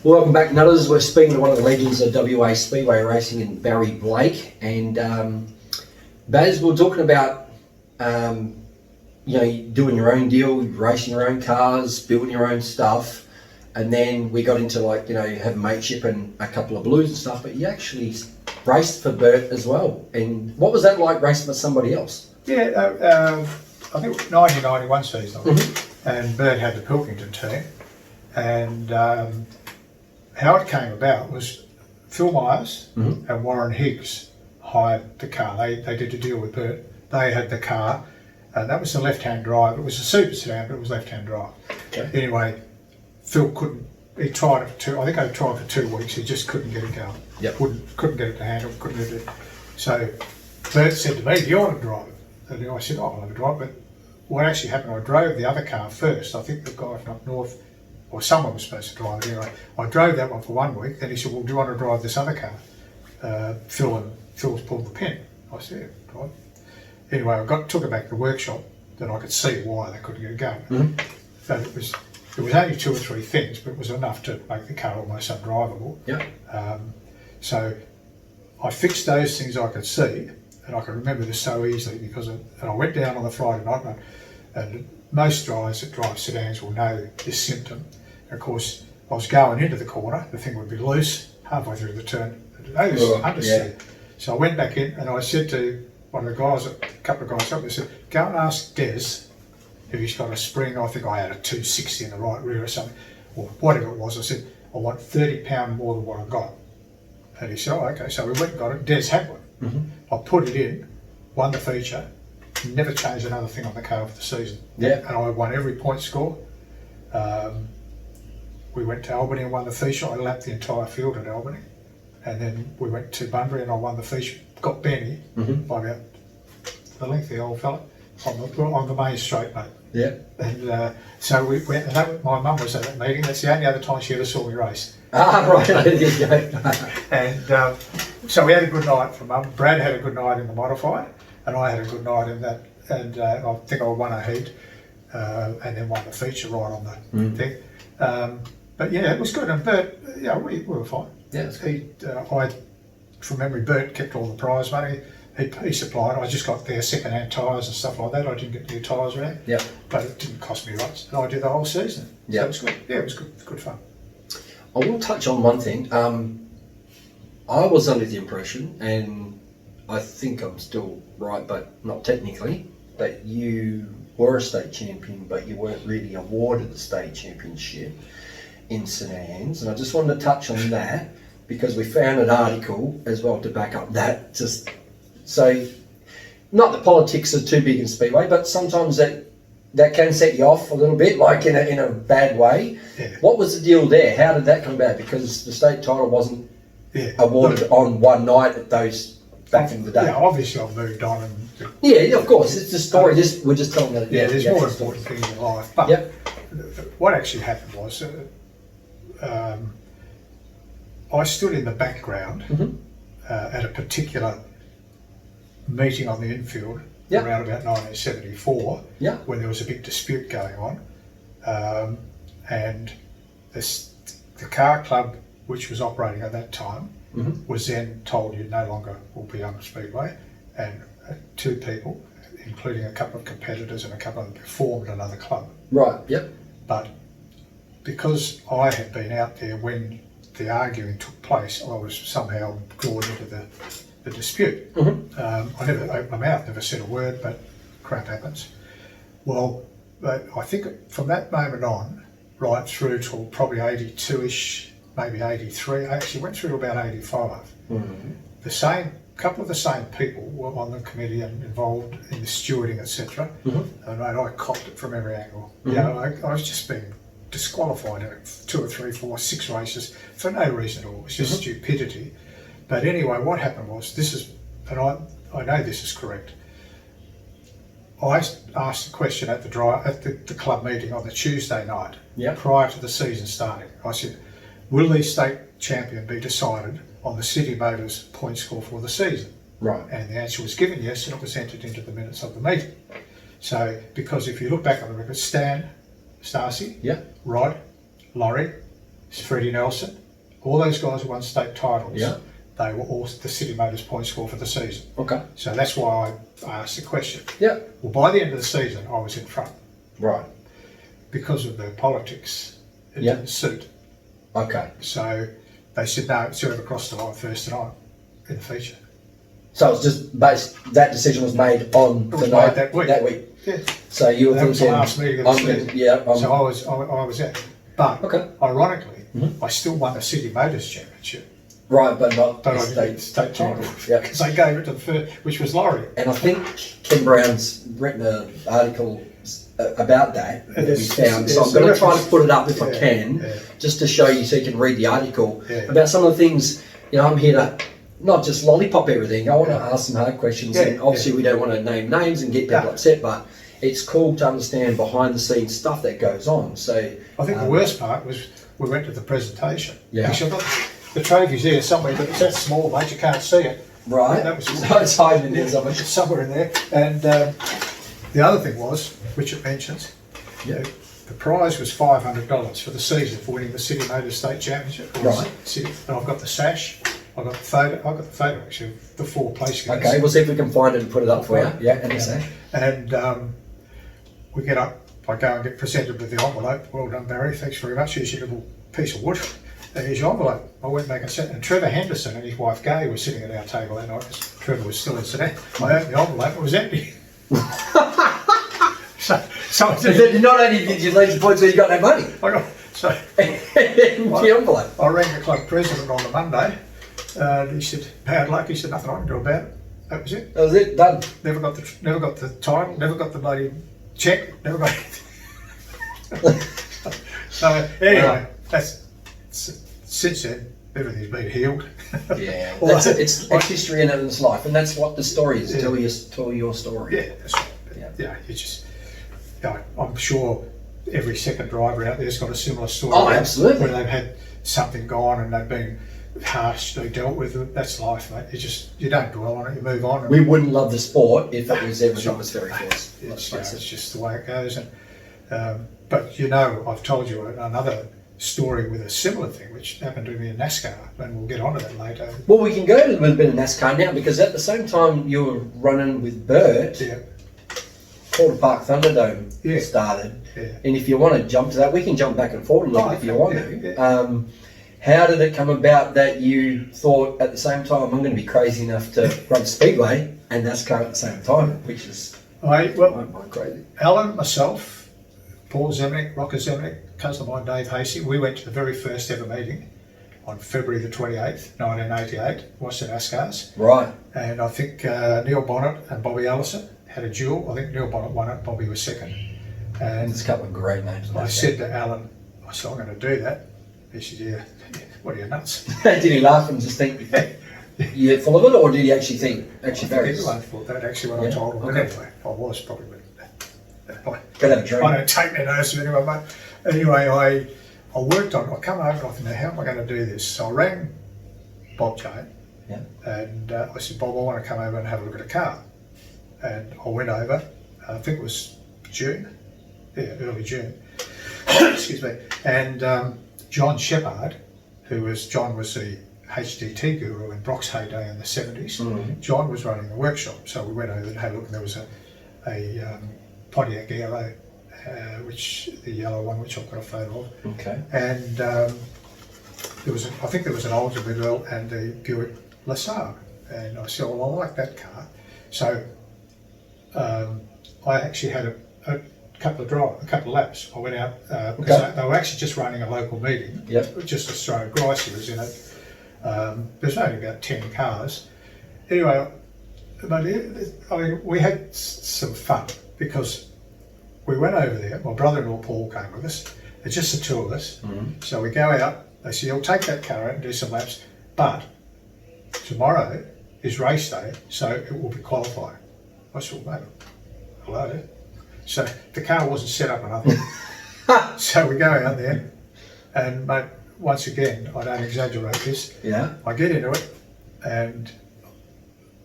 Welcome back, Nutters. We're speaking to one of the legends of WA Speedway racing in Barry Blake, and Baz, we're talking about doing your own deal, racing your own cars, building your own stuff, and then we got into having mateship and a couple of blues and stuff. But you actually raced for Bert as well, and what was that like racing for somebody else? Yeah, I think 1991 season, and Bert had the Pilkington team, and how it came about was Phil Myers and Warren Higgs hired the car. They did a deal with Bert. They had the car. That was the left-hand drive. It was a super sedan, but it was left-hand drive. Okay. Anyway, Phil couldn't. He tried it for two. I think they tried for 2 weeks. He just couldn't get it going. Yep. Couldn't get it to handle. Couldn't get it. So Bert said to me, "Do you want to drive it?" And I said, "I'll have a drive." But what actually happened? I drove the other car first. I think the guy from up north, or someone was supposed to drive it anyway. I drove that one for 1 week. Then he said, "Well, do you want to drive this other car?" Phil's pulled the pin. I said, "Yeah, right." Anyway, took it back to the workshop. Then I could see why they couldn't get it going. So it was only 2 or 3 things, but it was enough to make the car almost undrivable. Yeah. So I fixed those things I could see, and I can remember this so easily because I went down on the Friday night, and most drivers that drive sedans will know this symptom. And of course, I was going into the corner, the thing would be loose halfway through the turn. Yeah. So I went back in and I said to one of the guys, a couple of guys up, I said, "Go and ask Des if he's got a spring." I think I had a 260 in the right rear or something, or whatever it was. I said, "I want £30 more than what I got." And he said, "Oh, okay." So we went and got it. Des had one. I put it in, won the feature, never changed another thing on the car for the season. Yeah. And I won every point score. We went to Albany and won the feature. I lapped the entire field at Albany. And then we went to Bunbury and I won the feature. Got Benny by about the length of the old fella on the main straight, mate. Yeah. And so we went, and my mum was at that meeting. That's the only other time she ever saw me race. Ah, right. There you go. And so we had a good night for Mum. Brad had a good night in the modified, and I had a good night in that. And I think I won a heat, and then won the feature right on the thing. But yeah, it was good. And Bert, we were fine. Yeah. From memory, Bert kept all the prize money. He supplied. I just got their second-hand tyres and stuff like that. I didn't get new tyres or anything. Yeah. But it didn't cost me lots. And I did the whole season. Yeah. So it was good. Yeah, it was good fun. I will touch on one thing. I was under the impression, and I think I'm still right, but not technically, that you were a state champion, but you weren't really awarded the state championship in St Anne's. And I just wanted to touch on that because we found an article as well to back up that. Just so, not that politics are too big in Speedway, but sometimes that can set you off a little bit, like in a bad way. Yeah. What was the deal there? How did that come about? Because the state title wasn't awarded on one night at those back in the day. Yeah, obviously I've moved on. And Yeah, of course. It's a story. We're just telling that. yeah, there's more important things in life. But what actually happened was I stood in the background at a particular meeting on the infield around about 1974 when there was a big dispute going on, and the car club which was operating at that time was then told you no longer will be on the Speedway, and 2 people, including a couple of competitors and a couple of them, formed another club. Right. Yep. But because I had been out there when the arguing took place, I was somehow drawn into the dispute. I never opened my mouth, never said a word, but crap happens. Well, I think from that moment on, right through till probably 82-ish, maybe 83, I actually went through to about 85. The couple of the same people were on the committee and involved in the stewarding, etc. And I copped it from every angle. I was just being disqualified in 2 or 3, 4, 6 races for no reason at all. It was just stupidity. But anyway, what happened was, and I know this is correct, I asked the question at the club meeting on the Tuesday night prior to the season starting. I said, "Will the state champion be decided on the City Motors point score for the season?" Right. And the answer was given yes, and it was entered into the minutes of the meeting. So, because if you look back on the record, Stan, Stacey, Rod, Laurie, Freddie Nelson, all those guys who won state titles. Yeah. They were all the City Motors point score for the season. Okay. So that's why I asked the question. Yeah. Well, by the end of the season, I was in front Right. because of the politics. It Yeah. didn't suit. Okay. So they said, no, it's whoever crossed the line first tonight in the feature. So it was just that decision was made on the was night made that week. Yeah. So you were That was the thinking, last meeting of the I'm season. gonna- yeah, So I was out. But Okay. ironically, Mhm. I still won the City Motors Championship. right, but not But the I didn't state title. Yeah. Because they gave it to the first, which was Laurie. And I think Ken Brown's written an article about that we Yes, found. yes, So I'm going to yes. try to put it up if I Yeah, can, yeah. just to show you so you can read the article Yeah. about some of the things. You know, I'm here to not just lollipop everything. I want to ask some hard questions. Yeah, And obviously, we don't want to name names and get people No. upset, but it's cool to understand behind the scenes stuff that goes on. So I think the worst part was we went to the presentation. Yeah. Actually, I've got the trophy's there somewhere, but it's that small, mate, you can't see it. right, That was so it's hiding in there somewhere. It's somewhere in there. And the other thing was, which it mentions, Yeah. the prize was $500 for the season for winning the City Motors State Championship. Right. City, and I've got the sash. I've got the photo actually of the 4 place winners. Okay, we'll see if we can find it and put it up for you. Right. Yeah, and it's And we get up, I go and get presented with the envelope. Well done, Barry, thanks very much. Here's your little piece of wood. Here's your envelope. I went back and sat, and Trevor Henderson and his wife Gay were sitting at our table that night because Trevor was still in Sudan. I opened the envelope, it was empty. so I did, not only did you lose the points, but you got no money. so The envelope. I rang the club president on the Monday, and he said, bad luck. He said, nothing I can do about it. That was it. That was it, done. Never got the title, never got the bloody check, never got anything. So anyway, since then everything's been healed. Yeah, Well, it's history and it's life, and that's what the story is. Yeah. Tell your story. Yeah, that's right. Yeah. Yeah, you just, I'm sure every second driver out there's got a similar story. Oh, absolutely. Where they've had something gone and they've been harshly dealt with. That's life, mate. You don't dwell on it. You move on. We wouldn't love the sport if it was everything was very close. It's just the way it goes. And but I've told you another story with a similar thing which happened to me in NASCAR, and we'll get onto that later. Well, we can go to a little bit of NASCAR now because at the same time you were running with Bert, Yeah, Porter Park Thunderdome Yeah. started. yeah. And if you want to jump to that, we can jump back and forward a little bit if you want yeah, to. yeah. How did it come about that you thought at the same time, I'm going to be crazy enough to run Speedway and NASCAR at the same time, which is Well, my crazy. Alan, myself, Paul Zemnick, Rocker Zemnick, cousin of mine Dave Hasey, we went to the very first ever meeting on February the 28th, 1988, watched the NASCARs. Right. And I think Neil Bonnet and Bobby Allison had a duel. I think Neil Bonnet won it, Bobby was second. And There's a couple of great names. I said to Alan, I said, I'm going to do that. He said, yeah, what are you, nuts? Did he laugh and just think you're full of it, or did he actually think, Barry? Everyone thought that actually when I Yeah, told him. okay. Anyway, I was probably, but Go have a drink. I don't take no notice of anyone, mate. Anyway, I worked on it. I come home and I thought, now how am I going to do this? So I rang Bob Jane Yeah. and I said, Bob, I want to come over and have a look at a car. And I went over, I think it was June, early June, excuse me. And John Shepard, John was the HDT guru in Brock's heyday in the 70s. Mhm. John was running the workshop, so we went over and had a look, and there was a Pontiac Aero, which the yellow one, which I've got a photo of, Okay. and I think there was an Oldsmobile and a Buick LaSalle, and I said, well, I like that car. So I actually had a couple of laps. I went out, Okay. they were actually just running a local meeting, Yep. just Australia. Grice was in it. There's only about 10 cars. Anyway, but we had some fun because we went over there. My brother-in-law Paul came with us. It's just the two of us. Mhm. So we go out. They say, "You'll take that car out and do some laps, but tomorrow is race day, so it will be qualifying." I said, "Mate, hello." So the car wasn't set up or nothing. So we go out there, and mate, once again, I don't exaggerate this. Yeah. I get into it, and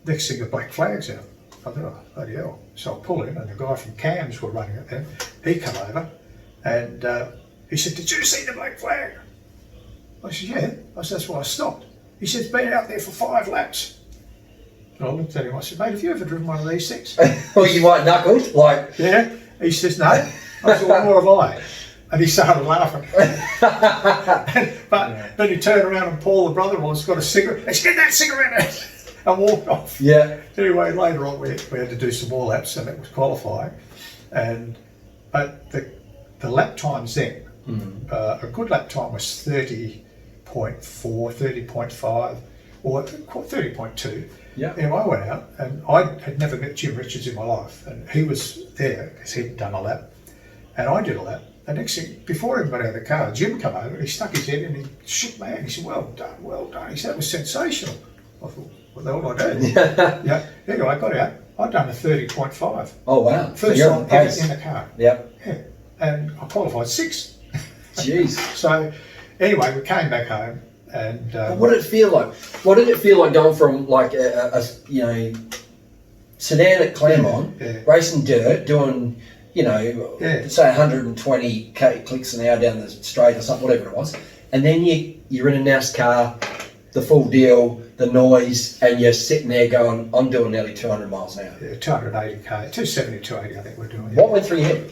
next thing the black flag's out. I thought, oh, bloody hell. So I pull in, and the guy from CAMS were running it then. He come over, and he said, "Did you see the black flag?" I said, yeah. I said, that's why I stopped. He said, it's been out there for 5 laps. And I looked at him, I said, mate, have you ever driven one of these things? Well, you white knuckled, like. Yeah. He says, no. I said, well, nor have I. And he started laughing. But then he turned around and Paul, the brother-in-law's got a cigarette. He said, get that cigarette out! And walked off. Yeah. Anyway, later on we had to do some more laps and it was qualifying. But the lap times then, a good lap time was 30.4, 30.5 or 30.2. Yeah. Anyway, I went out and I had never met Jim Richards in my life, and he was there because he'd done a lap and I did a lap. The next thing, before he got out of the car, Jim came over and he stuck his head in and he shook my hand. He said, well done, well done. He said, that was sensational. I thought, what the hell did I do? Yeah. Anyway, I got out. I'd done a 30.5. Oh, wow. First you're time on pace. in the car. Yep. Yeah. And I qualified 6th. Jeez. So anyway, we came back home and What did it feel like? What did it feel like going from like a sedan at Claremont, racing dirt, doing, say 120 clicks an hour down the straight or something, whatever it was, and then you're in a NASCAR, the full deal, the noise, and you're sitting there going, I'm doing nearly 200 miles an hour. Yeah, 280k, 270, 280 I think we're doing. What went through your head?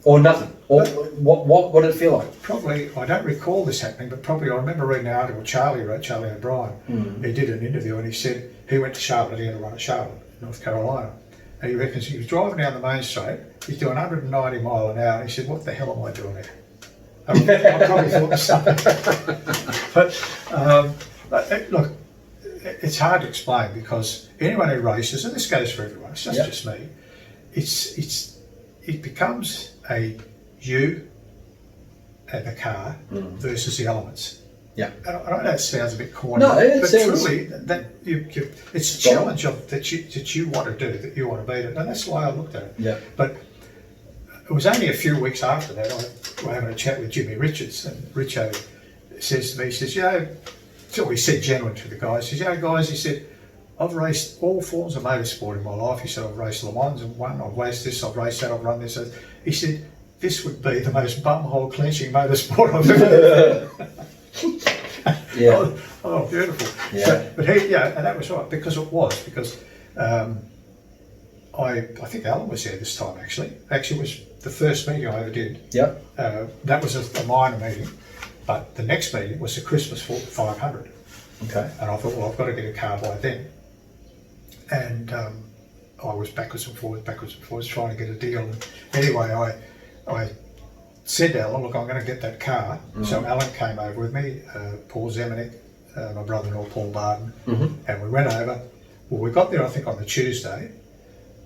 Or nothing? Or what did it feel like? Probably, I don't recall this happening, but probably I remember reading an article Charlie wrote, Charlie O'Brien. He did an interview and he said he went to Charlotte, he had to run at Charlotte, North Carolina. And he reckons he was driving down the main straight, he's doing 190 mile an hour, and he said, what the hell am I doing there? I probably thought the same. But look, it's hard to explain because anyone who races, and this goes for everyone, it's not just me, it becomes a you and the car versus the elements. Yeah. And I know that sounds a bit corny, No, it but sounds... truly, it's a challenge that you want to do, that you want to beat it, and that's the way I looked at it. Yeah. But it was only a few weeks after that I was having a chat with Jimmy Richards, and Richo says to me, he says, so he said genuine to the guys, he says, guys, he said, I've raced all forms of motorsport in my life. He said, I've raced Le Mans and won, I've raced this, I've raced that, I've run this. He said, this would be the most bumhole clenching motorsport I've ever done. Yeah. Oh, beautiful. Yeah. So, but and that was right, because I think Alan was there this time actually. Actually, it was the first meeting I ever did. Yep. That was a minor meeting, but the next meeting was the Christmas 500. Okay. And I thought, well, I've got to get a car by then. And I was backwards and forwards, trying to get a deal. And anyway, I said to Alan, look, I'm going to get that car. So Alan came over with me, Paul Zemanek, my brother-in-law Paul Barden, and we went over. Well, we got there, I think, on the Tuesday,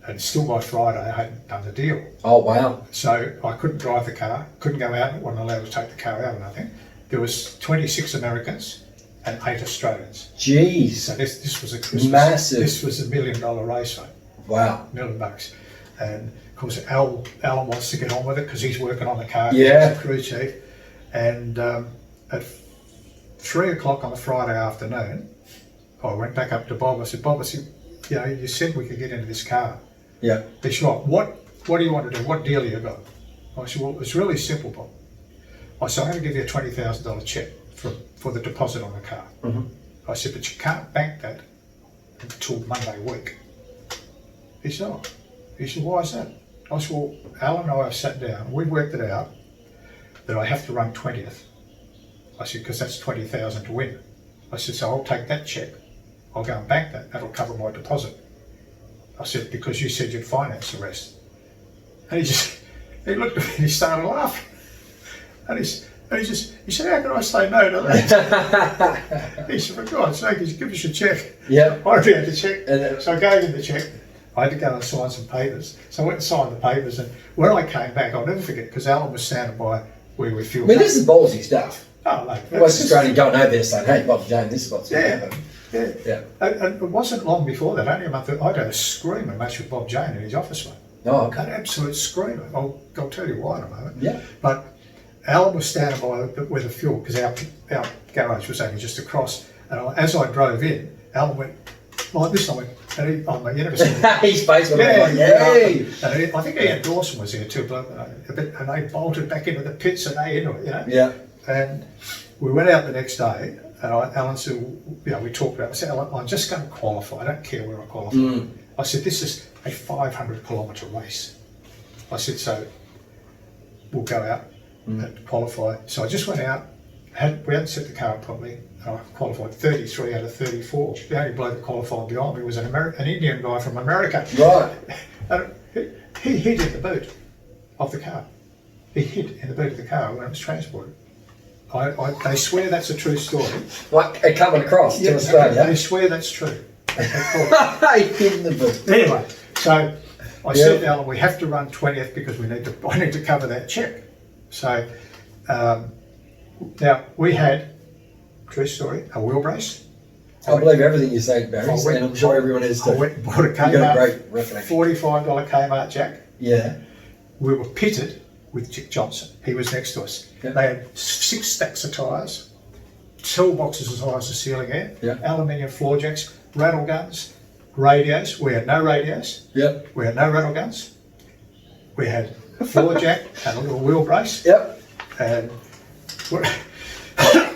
and still by Friday I hadn't done the deal. Oh, wow. So I couldn't drive the car, couldn't go out, wasn't allowed to take the car out or nothing. There was 26 Americans and 8 Australians. Jeez. So this was a Christmas. Massive. This was $1 million race, mate. Wow. $1 million. And of course, Alan wants to get on with it because he's working on the car. Yeah. He's the crew chief. And at 3 o'clock on the Friday afternoon, I went back up to Bob. I said, Bob, you said we could get into this car. Yeah. He said, what do you want to do? What deal you got? I said, well, it's really simple, Bob. I said, I'm going to give you a $20,000 check for the deposit on the car. I said, but you can't bank that until Monday week. He said, oh. He said, why is that? I said, well, Alan and I have sat down, we worked it out that I have to run 20th. I said, because that's 20,000 to win. I said, so I'll take that check. I'll go and bank that. That'll cover my deposit. I said, because you said you'd finance the rest. And he looked at me and he started laughing. And he said, how can I say no to that? He said, for God's sake, he said, give us your check. Yeah. I already had the check. So I gave him the check. I had to go and sign some papers. So I went and signed the papers, and when I came back, I'll never forget, because Alan was standing by where we fueled. I mean, this is ballsy stuff. Oh, mate. West Australian going over there saying, hey, Bob Jane, this is what's going to happen. Yeah. And it wasn't long before that, only a month, I'd had a screaming match with Bob Jane in his office, mate. Oh, okay. An absolute screamer. I'll tell you why in a moment. Yeah. But Alan was standing by where the fuel, because our garage was only just across, and as I drove in, Alan went like this, and I went, and you never seen it. His face went like, yay! And I think Ian Dawson was there too, and they bolted back into the pits and they into it, Yeah. And we went out the next day, and Alan said, we talked about it. I said, Alan, I'm just going to qualify. I don't care where I qualify. I said, this is a 500 kilometre race. I said, so we'll go out and qualify. So I just went out. We hadn't set the car up properly. And I qualified 33 out of 34. The only bloke that qualified behind me was an Indian guy from America. Right. And he hid in the boot of the car. He hid in the boot of the car when it was transported. They swear that's a true story. Like it coming across to Australia. They swear that's true. Hey, in the boot. Anyway, so I said to Alan, we have to run 20th because I need to cover that check. So now we had, true story, a wheel brace. I believe everything you say, Barry, and I'm sure everyone is too. I went and bought a You got a great Kmart, recollection. $45 Kmart jack. Yeah. We were pitted with Dick Johnson. He was next to us. Yep. They had 6 stacks of tyres, toolboxes as high as the ceiling air, Yep. aluminium floor jacks, rattle guns, radios. We had no radios. Yep. We had no rattle guns. We had a floor jack and a little wheel brace. Yep. And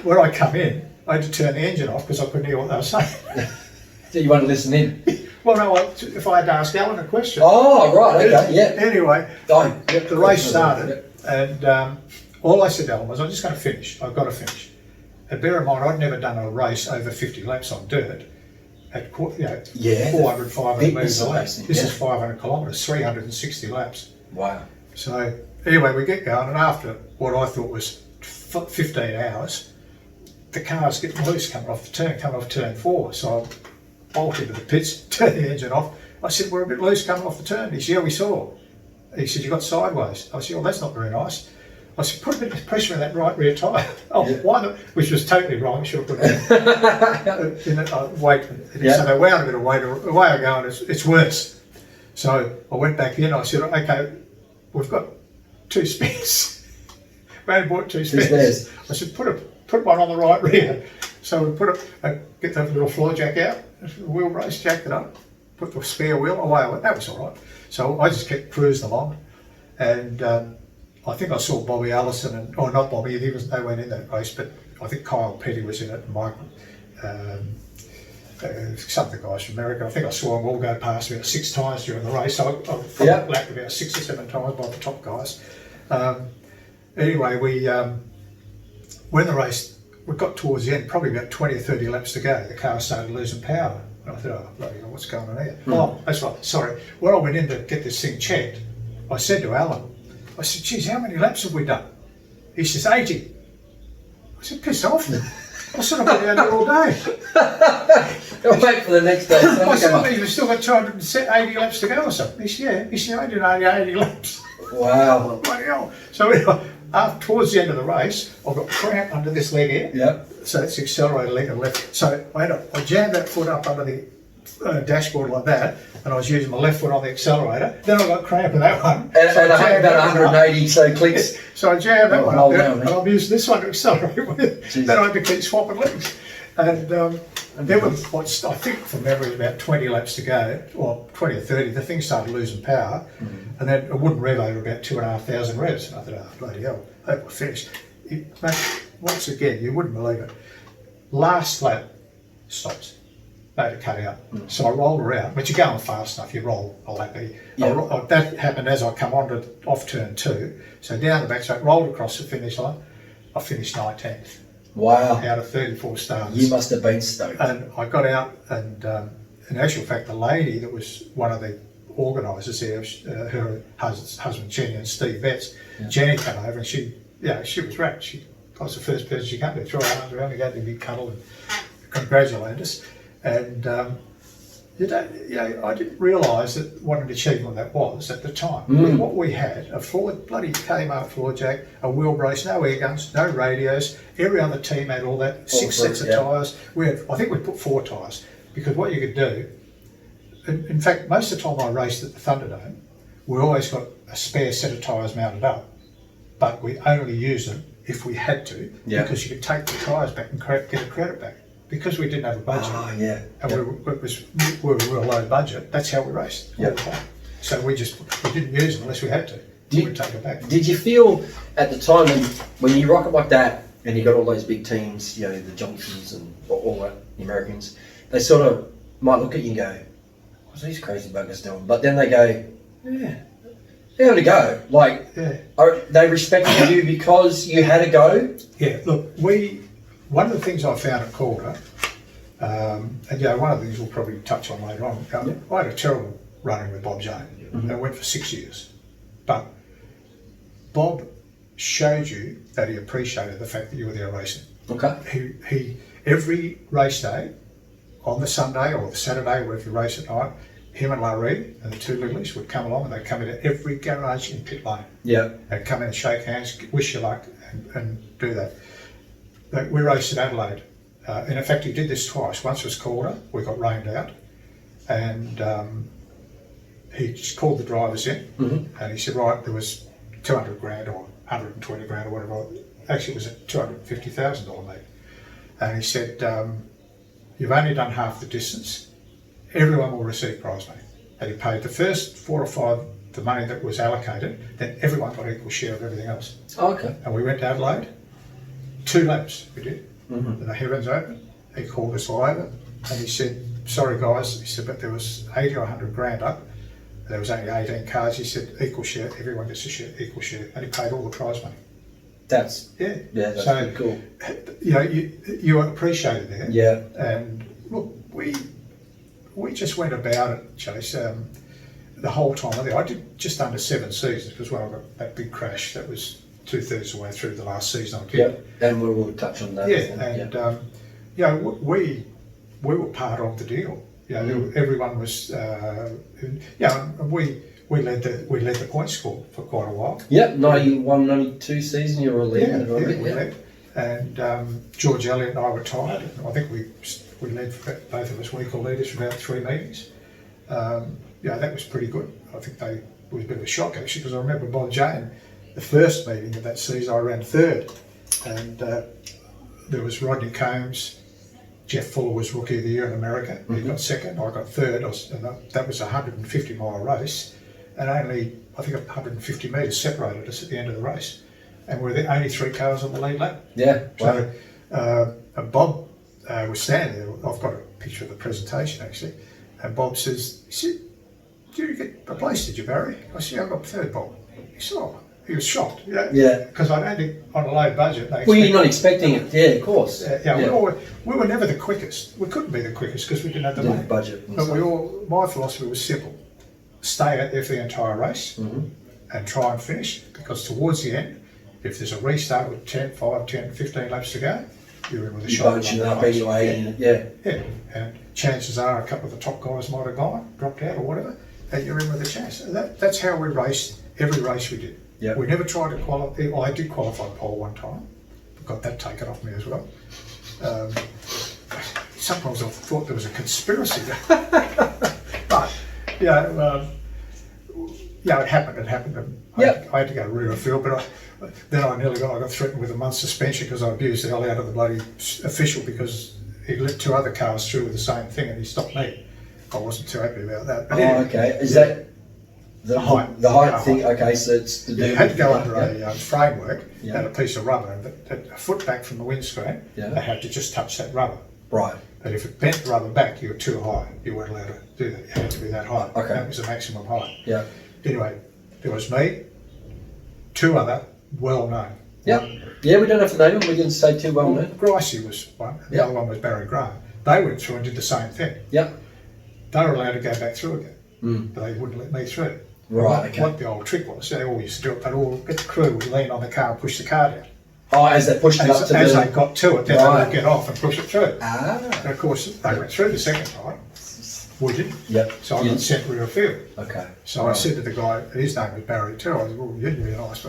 when I come in, I had to turn the engine off because I couldn't hear what they were saying. So you want to listen in? Well, no, if I had to ask Alan a question. Oh, right. Okay. Yeah. Anyway, Oh, the race started, Yep. and all I said to Alan was, I'm just going to finish. I've got to finish. And bear in mind, I'd never done a race over 50 laps on dirt at 400, 500 Big metres a lap. racing, This yeah. is 500 kilometres, 360 laps. Wow. So anyway, we get going, and after what I thought was 15 hours, the car's getting loose coming off turn 4. So I bolt into the pits, turn the engine off. I said, we're a bit loose coming off the turn. He said, yeah, we saw. He said, you got sideways. I said, well, that's not very nice. I said, put a bit of pressure in that right rear tyre. Oh, Yeah. why not? Which was totally wrong. Should have put it in weight. Yeah. So they wound a bit of weight. Away I go, and it's worse. So I went back in. I said, okay, we've got 2 spares. We only bought 2 spares. spares. I said, put one on the right rear. So we get the little floor jack out, wheel brace, jacked it up, put the spare wheel away. I went, that was all right. So I just kept cruising along, and I think I saw Bobby Allison, not Bobby, they weren't in that race, but I think Kyle Petty was in it, and Mike, some of the guys from America. I think I saw them all go past me 6 times during the race. So I lapped about 6 or 7 times by the top guys. Anyway, when the race, we got towards the end, probably about 20 or 30 laps to go, the car started losing power. And I thought, oh, bloody hell, what's going on here? Oh, that's right, sorry. When I went in to get this thing checked, I said to Alan, I said, geez, how many laps have we done? He says, 80. I said, piss off. I said, I've been down here all day. I'll wait for the next day. I said, you've still got 280 laps to go or something. He said, yeah. He said, I did only 80 laps. Wow. Bloody hell. So towards the end of the race, I got cramp under this leg here. Yep. So that's the accelerator leg and left. So I jammed that foot up under the dashboard like that, and I was using my left foot on the accelerator. Then I got cramp in that one. And so I had about 180 so clicks. So I jammed that one up hold there, on, and I'm using this one to accelerate with. Jeez. Then I had to keep swapping legs. And there were, I think from memory, about 20 laps to go, or 20 or 30, the thing started losing power, and then it wouldn't rev over about 2,500 revs. And I thought, oh, bloody hell, I hope we're finished. Mate, once again, you wouldn't believe it. Last lap stops. Motor cut out. So I rolled around, but you're going fast enough, you roll a lap. That happened as I come off turn 2. So down the back straight, rolled across the finish line. I finished 19th. Wow. Out of 34 starters. You must have been stoked. And I got out, and in actual fact, the lady that was one of the organisers there, her husband Jenny and Steve Betts, Jenny came over, and she was wrapped. I was the first person she came to throw her arms around and gave me a big cuddle and congratulate us. And I didn't realise that what an achievement that was at the time. What we had, a bloody Kmart floor jack, a wheel brace, no air guns, no radios. Every other team had all that. 6 sets of tyres. I think we put 4 tyres, because what you could do, in fact, most of the time I raced at the Thunderdome, we always got a spare set of tyres mounted up, but we only used them if we had to, because you could take the tyres back and get a credit back. Because we didn't have a budget, and we were a low budget, that's how we raced all the time. So we didn't use them unless we had to. We'd take it back. Did you feel at the time when you rock it like that, and you got all those big teams, you know, the Johnsons and all that, the Americans, they sort of might look at you and go, what's these crazy buggers doing? But then they go, yeah, they had a go. Like, Yeah. they respected you because you had a go? Yeah, look, one of the things I found at Calder, and one of the things we'll probably touch on later on, I had a terrible run-in with Bob Jane. And it went for 6 years. But Bob showed you that he appreciated the fact that you were there racing. Okay. He every race day, on the Sunday or the Saturday, wherever you race at night, him and Larry and the two Lilies would come along, and they'd come into every garage in Pit Lane. Yeah. They'd come in and shake hands, wish you luck, and do that. But we raced in Adelaide. And in fact, he did this twice. Once was Calder, we got rained out, and he just called the drivers in, and he said, right, there was 200 grand or 120 grand or whatever. Actually, it was a $250,000 meet. And he said, you've only done half the distance. Everyone will receive prize money. And he paid the first 4 or 5 the money that was allocated, then everyone got equal share of everything else. Oh, okay. And we went to Adelaide, 2 laps we did, and the heavens open. He called us all over, and he said, sorry guys, he said, but there was 80 or 100 grand up. There was only 18 cars. He said, equal share, everyone gets a share, equal share. And he paid all the prize money. That's Yeah. that's pretty cool. You know, you were appreciated there. Yeah. And look, we just went about it, Chase, the whole time there. I did just under 7 seasons because when I got that big crash, that was 2/3 of the way through the last season I did. Yeah, and we'll touch on that. You know, we were part of the deal. You know, everyone was. And we led the point score for quite a while. Yep, 91, 92 season you were leading. We led. And George Elliott and I retired. I think we led for both of us weekly leaders for about 3 meetings. That was pretty good. I think it was a bit of a shock actually, because I remember Bob Jane, the first meeting of that season, I ran 3rd, and there was Rodney Combs. Jeff Fuller was Rookie of the Year in America. He got 2nd, I got 3rd, and that was a 150-mile race, and only, I think, 150 metres separated us at the end of the race. And we're the only 3 cars on the lead lap. Yeah. So Bob was standing there. I've got a picture of the presentation actually, and Bob says, did you get a place, did you, Barry? I said, I got 3rd, Bob. He said, oh. He was shocked, Yeah. because I'd only on a low budget. Well, you're not expecting it, yeah, of course. We were never the quickest. We couldn't be the quickest because we didn't have the money. Budget. But my philosophy was simple: stay at there for the entire race and try and finish. Because towards the end, if there's a restart with 10, 5, 10, 15 laps to go, you're in with a shot. Bunching up anyway, Yeah, and chances are a couple of the top guys might have dropped out or whatever, and you're in with a chance. That's how we raced every race we did. Yep. We never tried to qualify. I did qualify pole one time, but got that taken off me as well. Sometimes I thought there was a conspiracy, but it happened. It happened. And I had to go to Riverfield, but then I got threatened with a month's suspension because I abused the hell out of the bloody official because he let 2 other cars through with the same thing and he stopped me. I wasn't too happy about that. But anyway, okay. Is that the height thing? Okay, so it's to do. You had to go under a framework and a piece of rubber, and a foot back from the windscreen. They had to just touch that rubber. Right. But if it bent the rubber back, you were too high. You weren't allowed to do that. You had to be that high. Okay. That was the maximum height. Yeah. Anyway, there was me, 2 other well-known. Yeah. Yeah, we don't have to name them. We can say 2 well-known. Gricey was one. The other one was Barry Graham. They went through and did the same thing. Yeah. They were allowed to go back through again, but they wouldn't let me through. Right. Okay. What the old trick was, they all used to do it. They'd all get the crew would lean on the car and push the car down. Oh, as they pushed it up to as they got to it, then they would get off and push it through. And of course, they went through the second time. We didn't. Yep. So I got sent to a field. Okay. So I said to the guy, his name was Barry too. I said, well, you're really nice.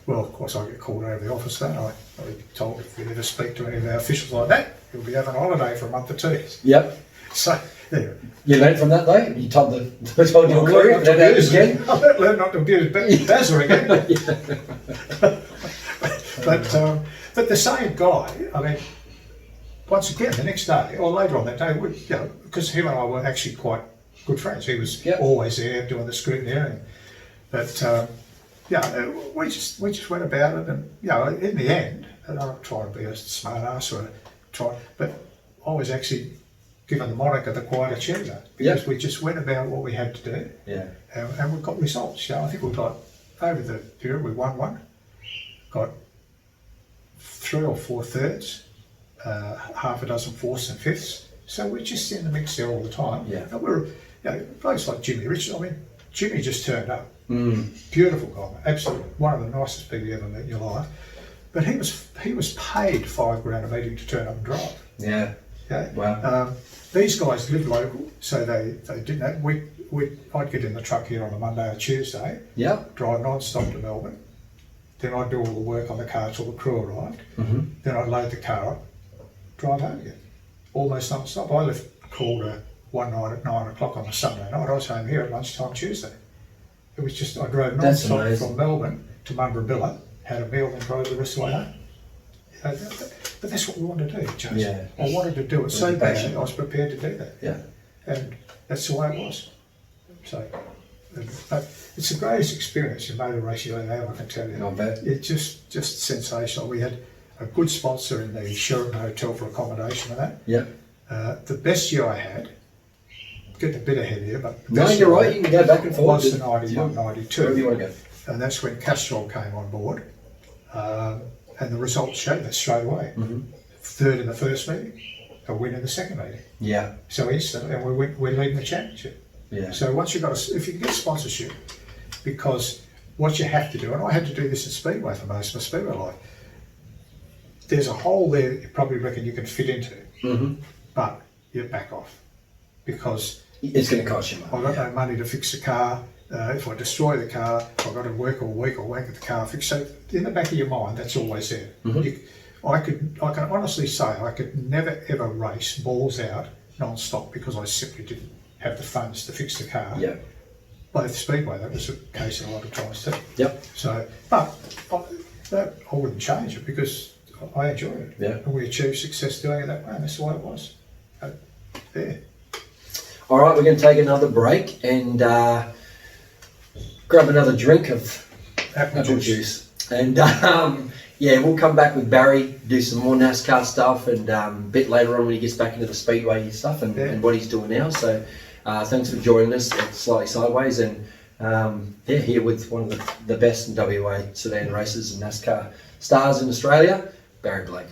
Well, of course, I get called out of the office then. I told if you ever speak to any of our officials like that, you'll be having a holiday for a month or 2. Yep. So, anyway. You learned from that though? You told your crew? I learned not to abuse Bazza again. But the same guy, I mean, once again, the next day, or later on that day, because him and I were actually quite good friends. He was always there doing the scrutineering. But, we just went about it, and in the end, and I'm not trying to be a smart ass but I was actually given the moniker the quiet achiever because we just went about what we had to do. Yeah. And we got results. I think we got over the period we won one, got 3 or 4 thirds, half a dozen fourths and fifths. So we're just in the mix there all the time. Yeah. And we're blokes like Jimmy Richards. I mean, Jimmy just turned up. Mm. Beautiful guy, absolutely one of the nicest people you ever met in your life. But he was paid $5,000 a meeting to turn up and drive. Yeah. Okay? Wow. These guys live local, so they didn't have, I'd get in the truck here on a Monday or Tuesday, Yeah. drive non-stop to Melbourne. Then I'd do all the work on the car till the crew arrived. Mm-hmm. Then I'd load the car up, drive home again. Almost non-stop. I left Calder one night at 9 o'clock on a Sunday night. I was home here at lunchtime Tuesday. It was just, I drove That's non-stop amazing. from Melbourne to Murrumbeena, had a meal and drove the rest of the way home. But that's what we wanted to do, Joseph. Yeah. I wanted to do it so Really bad, passionate. I was prepared to do that. Yeah. And that's the way it was. So, but it's the greatest experience in motor racing I have, I can tell you. Not bad. It's just sensational. We had a good sponsor in the Sheraton Hotel for accommodation and that. Yeah. The best year I had, getting a bit ahead here, but the No, best you're year I right. You can go back and forth. was the 91, 92. Wherever you want to go. And that's when Castrol came on board. And the results showed that straight away. Mm-hmm. Third in the first meeting, a win in the second meeting. Yeah. So instantly, and we're leading the championship. Yeah. So once you've got if you can get sponsorship, because what you have to do, and I had to do this at Speedway for most of my Speedway life, there's a hole there that you probably reckon you can fit into, Mm-hmm. but you back off. Because It's going to cost you money. I've got no money to fix the car. If I destroy the car, I've got to work all week or wait at the car fixed. So in the back of your mind, that's always there. Mhm. I can honestly say I could never ever race balls out non-stop because I simply didn't have the funds to fix the car. Yeah. Both Speedway, that was the case a lot of times too. Yep. So, but I wouldn't change it because I enjoyed it. Yeah. And we achieved success doing it that way, and that's the way it was. Yeah. All right, we're going to take another break and grab another drink of Apple juice. And yeah, we'll come back with Barry, do some more NASCAR stuff, and a bit later on when he gets back into the Speedway stuff and what he's doing now. So thanks for joining us at Slightly Sideways, and here with one of the best in WA sedan racers and NASCAR stars in Australia, Barry Blake.